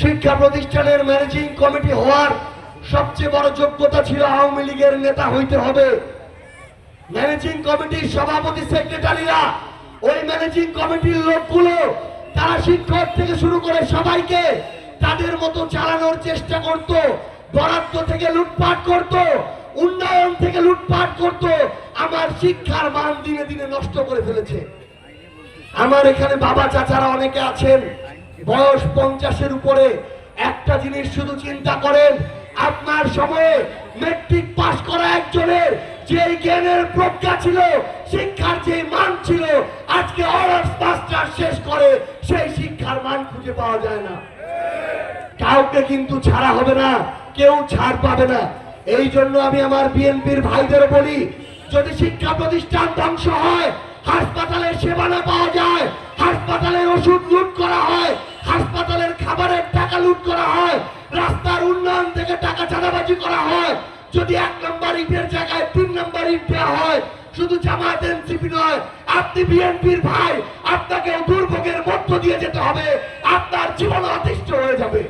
শিক্ষা প্রতিষ্ঠানের managing committee হওয়ার সবচেয়ে বড় যোগ্যতা ছিল আওয়ামী লীগের নেতা হইতে হবে। ম্যানেজিং কমিটির সভাপতি সেক্রেটারিরা, ওই ম্যানেজিং কমিটির লোকগুলো তারা শিক্ষক থেকে শুরু করে সবাইকে তাদের মতো চালানোর চেষ্টা করত, বরাদ্দ থেকে লুটপাট করত, উন্নয়ন থেকে লুটপাট করত। আমার শিক্ষার মান দিনে দিনে নষ্ট করে ফেলেছে। আমার এখানে বাবা চাচারা অনেকে আছেন, বয়স 50-এর উপরে। একটা জিনিস শুধু চিন্তা করেন, আপনার সময়ে মেট্রিক পাস করা একজনের যে জ্ঞানের প্রজ্ঞা ছিল, শিক্ষার যে মান ছিল, আজকে অনার্স মাস্টার শেষ করে সেই শিক্ষার মান খুঁজে পাওয়া যায় না। কাউকে কিন্তু ছাড়া হবে না, কেউ ছাড় পাবে না। এই জন্য আমি আমার বিএনপির ভাইদের বলি, যদি শিক্ষা প্রতিষ্ঠান ধ্বংস হয়, হাসপাতালের সেবা না পাওয়া যায়, হাসপাতালের ওষুধ লুট করা হয়, হাসপাতালের খাবারের টাকা লুট করা হয়, রাস্তার উন্নয়ন থেকে টাকা চাঁদাবাজি করা হয়, যদি 1 নম্বর ইটের জায়গায় 3 নম্বর ইট দেওয়া হয়, শুধু জামায়াত এনসিপি নয়, আপনি বিএনপির ভাই, আপনাকে দুর্ভোগের মধ্য দিয়ে যেতে হবে, আপনার জীবন অতিষ্ঠ হয়ে যাবে।